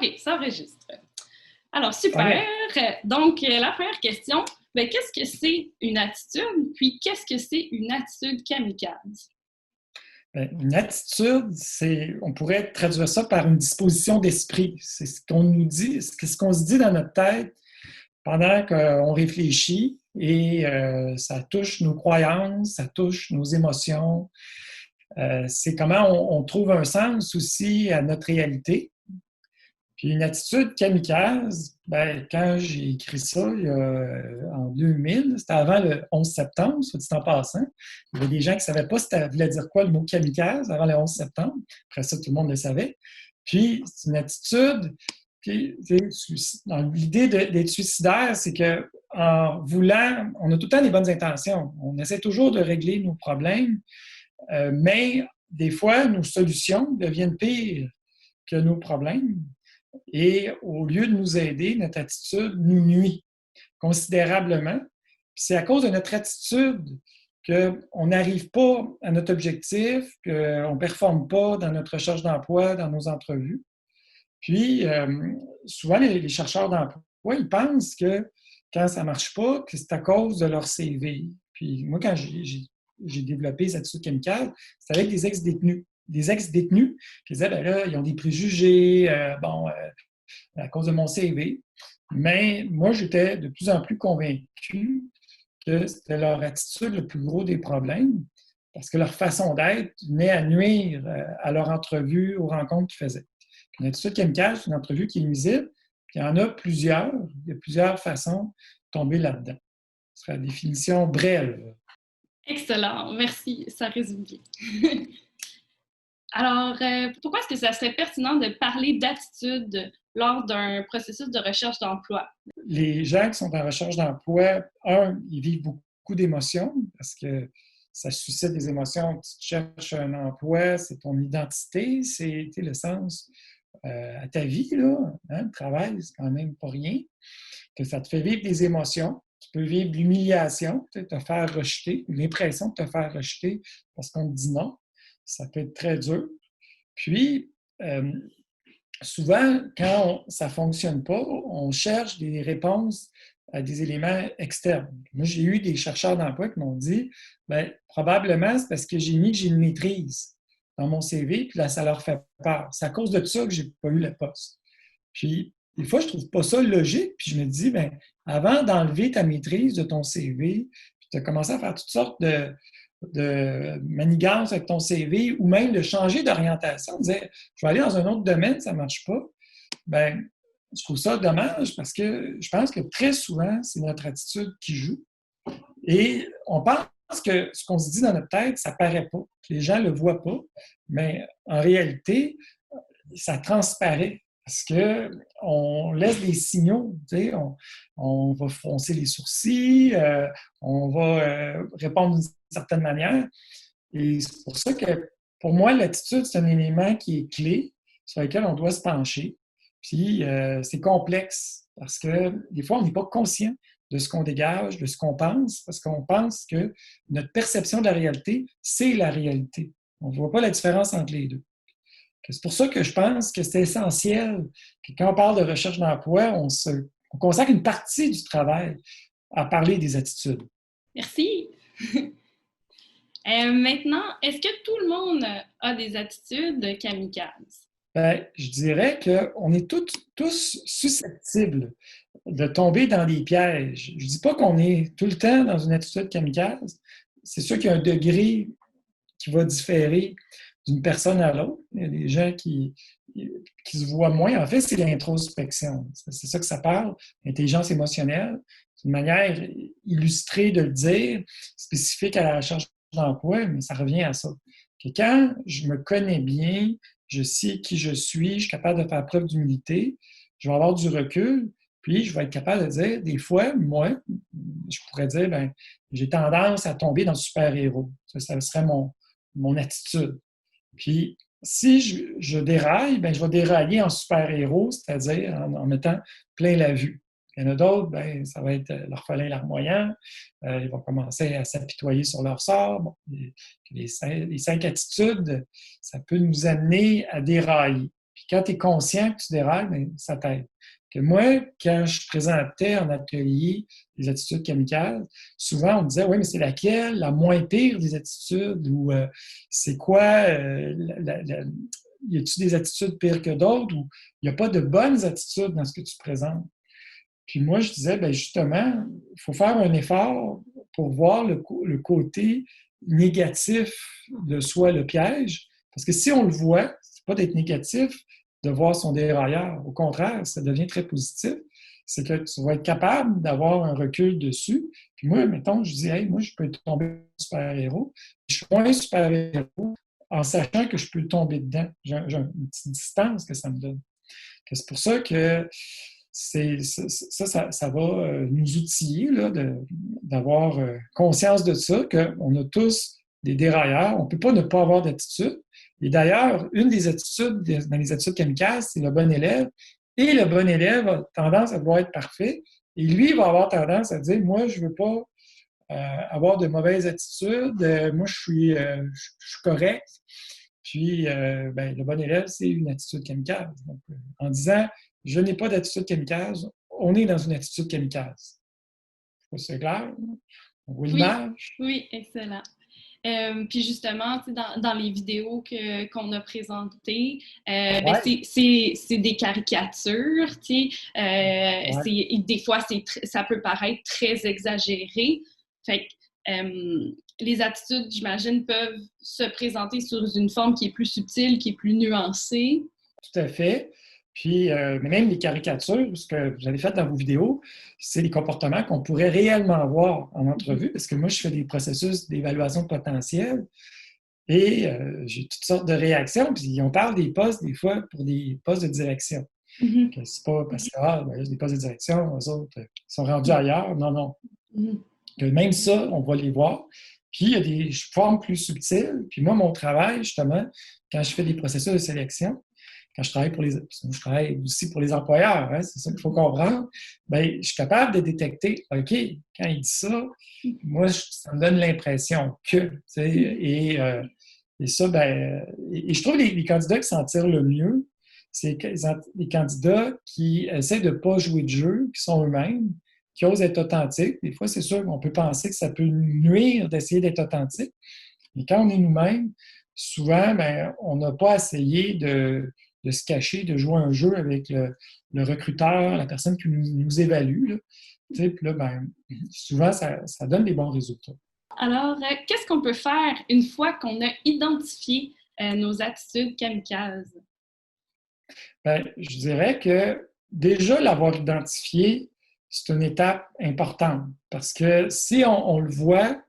OK, ça enregistre. Alors, super. OK. Donc, la première question, qu'est-ce que c'est une attitude? Puis, qu'est-ce que c'est une attitude kamikaze? Une attitude, on pourrait traduire ça par une disposition d'esprit. C'est ce qu'on nous dit, ce qu'on se dit dans notre tête pendant qu'on réfléchit et ça touche nos croyances, ça touche nos émotions. C'est comment on trouve un sens aussi à notre réalité. Puis une attitude kamikaze, quand j'ai écrit ça en 2000, c'était avant le 11 septembre, soit dit en passant. Il y avait des gens qui ne savaient pas ce que ça voulait dire quoi le mot kamikaze avant le 11 septembre. Après ça, tout le monde le savait. Puis c'est une attitude, puis, dans l'idée d'être suicidaire, c'est qu'en voulant, on a tout le temps des bonnes intentions. On essaie toujours de régler nos problèmes, mais des fois, nos solutions deviennent pires que nos problèmes. Et au lieu de nous aider, notre attitude nous nuit considérablement. Puis c'est à cause de notre attitude qu'on n'arrive pas à notre objectif, qu'on ne performe pas dans notre recherche d'emploi, dans nos entrevues. Puis, souvent, les chercheurs d'emploi, ils pensent que quand ça ne marche pas, que c'est à cause de leur CV. Puis moi, quand j'ai développé cette attitude kamikaze, c'était avec des ex-détenus. Des ex-détenus qui disaient, là, ils ont des préjugés, à cause de mon CV. Mais moi, j'étais de plus en plus convaincu que c'était leur attitude le plus gros des problèmes, parce que leur façon d'être venait à nuire à leur entrevue, aux rencontres qu'ils faisaient. Une attitude kamikaze, c'est une entrevue qui est nuisible, puis il y en a plusieurs. Il y a plusieurs façons de tomber là-dedans. Ce serait la définition brève. Excellent, merci, ça résume bien. Alors, pourquoi est-ce que ça serait pertinent de parler d'attitude lors d'un processus de recherche d'emploi? Les gens qui sont en recherche d'emploi, ils vivent beaucoup d'émotions parce que ça suscite des émotions. Tu cherches un emploi, c'est ton identité, c'est le sens à ta vie, là. Hein? Le travail, c'est quand même pas rien. Que ça te fait vivre des émotions. Tu peux vivre de l'humiliation, te faire rejeter, l'impression de te faire rejeter parce qu'on te dit non. Ça peut être très dur. Puis, souvent, quand ça ne fonctionne pas, on cherche des réponses à des éléments externes. Moi, j'ai eu des chercheurs d'emploi qui m'ont dit, probablement, c'est parce que j'ai mis que j'ai une maîtrise dans mon CV, puis là, ça leur fait peur. C'est à cause de ça que je n'ai pas eu le poste. Puis, des fois, je ne trouve pas ça logique, puis je me dis, avant d'enlever ta maîtrise de ton CV, puis de commencer à faire toutes sortes de manigances avec ton CV ou même de changer d'orientation, de dire je vais aller dans un autre domaine, ça ne marche pas, je trouve ça dommage parce que je pense que très souvent, c'est notre attitude qui joue. Et on pense que ce qu'on se dit dans notre tête, ça ne paraît pas, que les gens ne le voient pas, mais en réalité, ça transparaît. Parce qu'on laisse des signaux, on va froncer les sourcils, on va répondre d'une certaine manière. Et c'est pour ça que, pour moi, l'attitude, c'est un élément qui est clé sur lequel on doit se pencher. Puis, c'est complexe parce que des fois, on n'est pas conscient de ce qu'on dégage, de ce qu'on pense, parce qu'on pense que notre perception de la réalité, c'est la réalité. On ne voit pas la différence entre les deux. C'est pour ça que je pense que c'est essentiel que quand on parle de recherche d'emploi, on consacre une partie du travail à parler des attitudes. Merci. Maintenant, est-ce que tout le monde a des attitudes kamikazes? Je dirais qu'on est tous susceptibles de tomber dans des pièges. Je ne dis pas qu'on est tout le temps dans une attitude kamikaze. C'est sûr qu'il y a un degré qui va différer d'une personne à l'autre. Il y a des gens qui se voient moins. En fait, c'est l'introspection. C'est ça que ça parle, l'intelligence émotionnelle. C'est une manière illustrée de le dire, spécifique à la recherche d'emploi, mais ça revient à ça. Que quand je me connais bien, je sais qui je suis capable de faire preuve d'humilité, je vais avoir du recul, puis je vais être capable de dire, des fois, moi, je pourrais dire, j'ai tendance à tomber dans le super-héros. Ça serait mon attitude. Puis, si je déraille, je vais dérailler en super-héros, c'est-à-dire en mettant plein la vue. Il y en a d'autres, ça va être l'orphelin larmoyant. Ils vont commencer à s'apitoyer sur leur sort. Bon, les 5 attitudes, ça peut nous amener à dérailler. Puis Puis quand tu es conscient que tu dérailles, bien, ça t'aide. Que moi, quand je présentais en atelier les attitudes kamikazes, souvent on me disait, oui, mais c'est laquelle la moins pire des attitudes ou c'est quoi, y a-t-il des attitudes pires que d'autres ou il n'y a pas de bonnes attitudes dans ce que tu présentes? Puis moi, je disais, bien justement, il faut faire un effort pour voir le côté négatif de soi, le piège. Parce que si on le voit, c'est pas d'être négatif, de voir son dérailleur. Au contraire, ça devient très positif. C'est que tu vas être capable d'avoir un recul dessus. Puis moi, mettons, je dis, hey, moi, je peux tomber super-héros. Je suis moins super-héros en sachant que je peux tomber dedans. J'ai une petite distance que ça me donne. C'est pour ça que ça va nous outiller là, d'avoir conscience de ça, qu'on a tous des dérailleurs. On ne peut pas ne pas avoir d'attitude. Et d'ailleurs, une des attitudes dans les attitudes kamikazes, c'est le bon élève. Et le bon élève a tendance à vouloir être parfait. Et lui, il va avoir tendance à dire, moi, je ne veux pas avoir de mauvaises attitudes. Moi, je suis correct. Puis, ben, le bon élève, c'est une attitude kamikaze. Donc, en disant, je n'ai pas d'attitude kamikaze, on est dans une attitude kamikaze. C'est clair? On voit l'image? Oui, excellent. Puis justement, dans les vidéos qu'on a présentées, ben c'est des caricatures, des fois, ça peut paraître très exagéré. Fait que les attitudes, j'imagine, peuvent se présenter sous une forme qui est plus subtile, qui est plus nuancée. Tout à fait. Puis, mais même les caricatures, ce que vous avez fait dans vos vidéos, c'est des comportements qu'on pourrait réellement voir en entrevue, parce que moi, je fais des processus d'évaluation potentielle et j'ai toutes sortes de réactions. Puis, on parle des postes, des fois, pour des postes de direction. Que c'est pas parce que, ben, des postes de direction, eux autres, sont rendus ailleurs. Non, non. Que même ça, on va les voir. Puis, il y a des formes plus subtiles. Puis moi, mon travail, justement, quand je fais des processus de sélection, quand je travaille je travaille aussi pour les employeurs, hein, c'est ça qu'il faut comprendre, bien, je suis capable de détecter, OK, quand il dit ça, moi, ça me donne l'impression que, tu sais, et ça, bien, et je trouve les candidats qui s'en tirent le mieux, c'est les candidats qui essaient de ne pas jouer de jeu, qui sont eux-mêmes, qui osent être authentiques. Des fois, c'est sûr qu'on peut penser que ça peut nuire d'essayer d'être authentique, mais quand on est nous-mêmes, souvent, bien, on n'a pas essayé de se cacher, de jouer un jeu avec le recruteur, la personne qui nous évalue. Là. Puis là, ben, souvent, ça donne des bons résultats. Alors, qu'est-ce qu'on peut faire une fois qu'on a identifié nos attitudes kamikazes? Bien, je dirais que déjà l'avoir identifié, c'est une étape importante parce que si on le voit,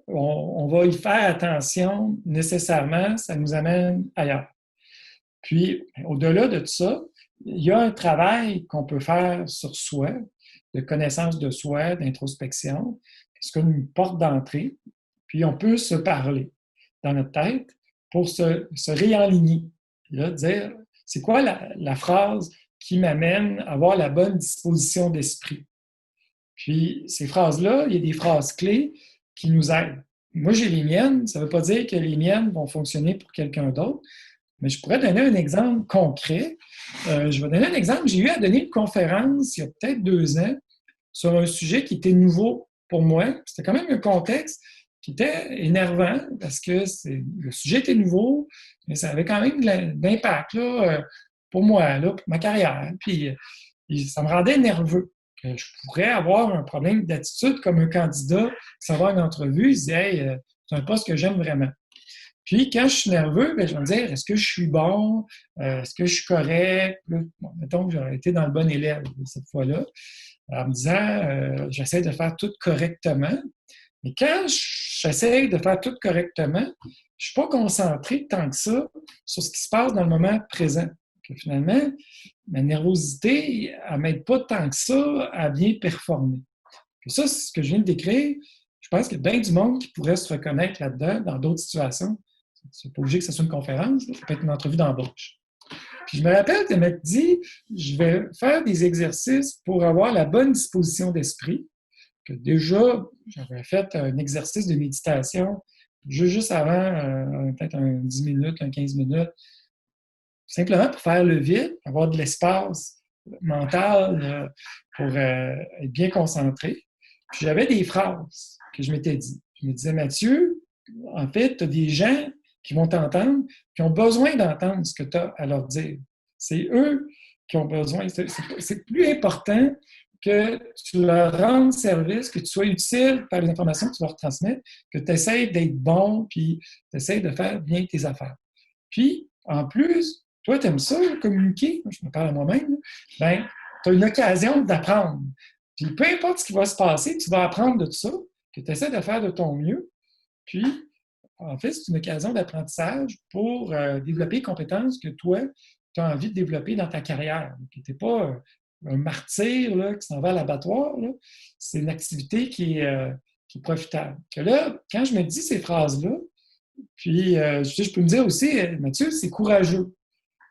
on va y faire attention nécessairement, ça nous amène ailleurs. Puis, au-delà de tout ça, il y a un travail qu'on peut faire sur soi, de connaissance de soi, d'introspection. C'est comme une porte d'entrée. Puis, on peut se parler dans notre tête pour se réaligner. Là, dire, c'est quoi la phrase qui m'amène à avoir la bonne disposition d'esprit? Puis, ces phrases-là, il y a des phrases clés qui nous aident. Moi, j'ai les miennes. Ça ne veut pas dire que les miennes vont fonctionner pour quelqu'un d'autre. Mais je pourrais donner un exemple concret. Je vais donner un exemple. J'ai eu à donner une conférence il y a peut-être 2 ans sur un sujet qui était nouveau pour moi. C'était quand même un contexte qui était énervant parce que le sujet était nouveau, mais ça avait quand même de l'impact là, pour moi, là, pour ma carrière. Puis ça me rendait nerveux. Que je pourrais avoir un problème d'attitude comme un candidat qui s'en va à une entrevue, il se dit hey, c'est un poste que j'aime vraiment. Puis, quand je suis nerveux, bien, je vais me dire, est-ce que je suis bon? Est-ce que je suis correct? Bon, mettons que j'aurais été dans le bon élève cette fois-là, en me disant, j'essaie de faire tout correctement. Mais quand j'essaie de faire tout correctement, je ne suis pas concentré tant que ça sur ce qui se passe dans le moment présent. Que finalement, ma nervosité, elle ne m'aide pas tant que ça à bien performer. Et ça, c'est ce que je viens de décrire. Je pense qu'il y a bien du monde qui pourrait se reconnaître là-dedans dans d'autres situations. C'est pas obligé que ce soit une conférence, ça peut être une entrevue d'embauche. Puis je me rappelle de m'être dit, je vais faire des exercices pour avoir la bonne disposition d'esprit. Que déjà, j'avais fait un exercice de méditation juste avant, peut-être un 10 minutes, un 15 minutes, simplement pour faire le vide, avoir de l'espace mental pour être bien concentré. Puis j'avais des phrases que je m'étais dit. Je me disais, Mathieu, en fait, tu as des gens qui vont t'entendre, qui ont besoin d'entendre ce que tu as à leur dire. C'est eux qui ont besoin. C'est plus important que tu leur rendes service, que tu sois utile par les informations que tu leur transmets, que tu essaies d'être bon, puis tu essaies de faire bien tes affaires. Puis, en plus, toi, tu aimes ça, communiquer, je me parle à moi-même, bien, tu as une occasion d'apprendre. Puis, peu importe ce qui va se passer, tu vas apprendre de tout ça, que tu essaies de faire de ton mieux. Puis, en fait, c'est une occasion d'apprentissage pour développer les compétences que toi, tu as envie de développer dans ta carrière. Tu n'es pas un martyr là, qui s'en va à l'abattoir. Là. C'est une activité qui est profitable. Que là, quand je me dis ces phrases-là, puis je peux me dire aussi, Mathieu, c'est courageux.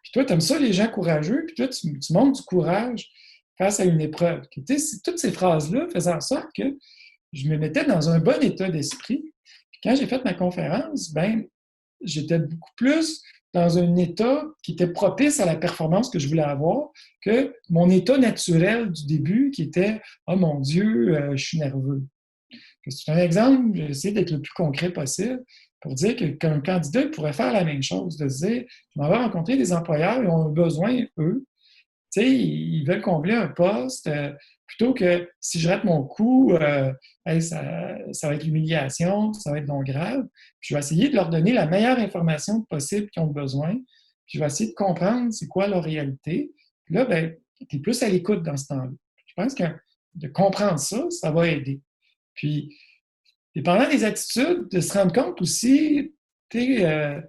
Puis toi, tu aimes ça, les gens courageux, puis toi, tu montres du courage face à une épreuve. Toutes ces phrases-là faisaient en sorte que je me mettais dans un bon état d'esprit. Puis quand j'ai fait ma conférence, ben j'étais beaucoup plus dans un état qui était propice à la performance que je voulais avoir que mon état naturel du début qui était « Oh mon Dieu, je suis nerveux ». C'est un exemple, j'ai essayé d'être le plus concret possible pour dire qu'un candidat pourrait faire la même chose, de se dire « Je m'en vais rencontrer des employeurs, ils ont besoin, eux, tu sais, ils veulent combler un poste, plutôt que si je rate mon coup, ça va être l'humiliation, ça va être non grave. Puis je vais essayer de leur donner la meilleure information possible qu'ils ont besoin. Puis je vais essayer de comprendre c'est quoi leur réalité. Puis là, ben, tu es plus à l'écoute dans ce temps-là. Je pense que de comprendre ça, ça va aider. Puis, dépendant des attitudes, de se rendre compte aussi, tu sais,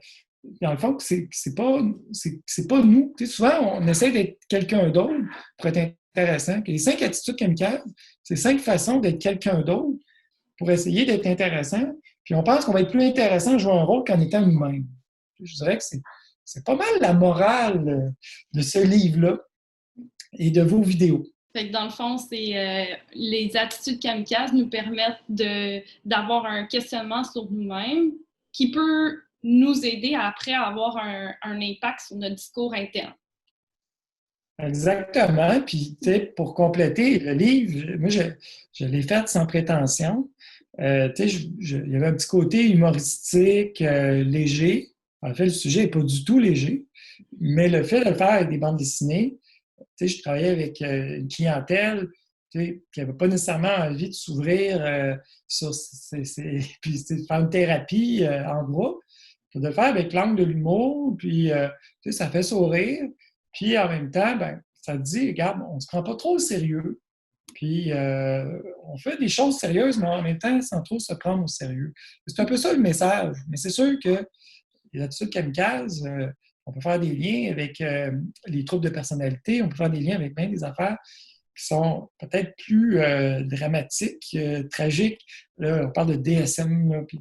dans le fond, c'est pas nous. Tu sais, souvent, on essaie d'être quelqu'un d'autre pour être intéressant. Puis les 5 attitudes kamikazes, c'est 5 façons d'être quelqu'un d'autre pour essayer d'être intéressant. Puis on pense qu'on va être plus intéressant à jouer un rôle qu'en étant nous-mêmes. Je dirais que c'est pas mal la morale de ce livre-là et de vos vidéos. Fait que dans le fond, c'est les attitudes kamikazes nous permettent d'avoir un questionnement sur nous-mêmes qui peut nous aider à après avoir un impact sur notre discours interne. Exactement. Puis, tu sais, pour compléter le livre, moi, je l'ai fait sans prétention. Tu sais, il y avait un petit côté humoristique, léger. En fait, le sujet n'est pas du tout léger, mais le fait de le faire avec des bandes dessinées, tu sais, je travaillais avec une clientèle tu sais, qui n'avait pas nécessairement envie de s'ouvrir sur puis de faire une thérapie en groupe. De le faire avec l'angle de l'humour, puis tu sais, ça fait sourire. Puis en même temps, ben, ça te dit, regarde, on ne se prend pas trop au sérieux. Puis on fait des choses sérieuses, mais en même temps, sans trop se prendre au sérieux. C'est un peu ça le message. Mais c'est sûr que les attitudes kamikazes, on peut faire des liens avec les troubles de personnalité, on peut faire des liens avec bien des affaires qui sont peut-être plus dramatiques, tragiques. Là, on parle de DSM, là, puis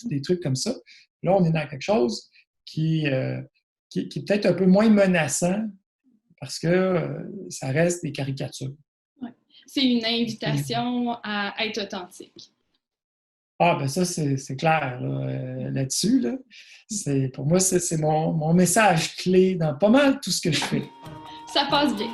des trucs comme ça. Là, on est dans quelque chose qui est peut-être un peu moins menaçant parce que ça reste des caricatures. Ouais. C'est une invitation à être authentique. Ah, ben ça, c'est clair là-dessus. Là. Pour moi, c'est mon message clé dans pas mal tout ce que je fais. Ça passe bien.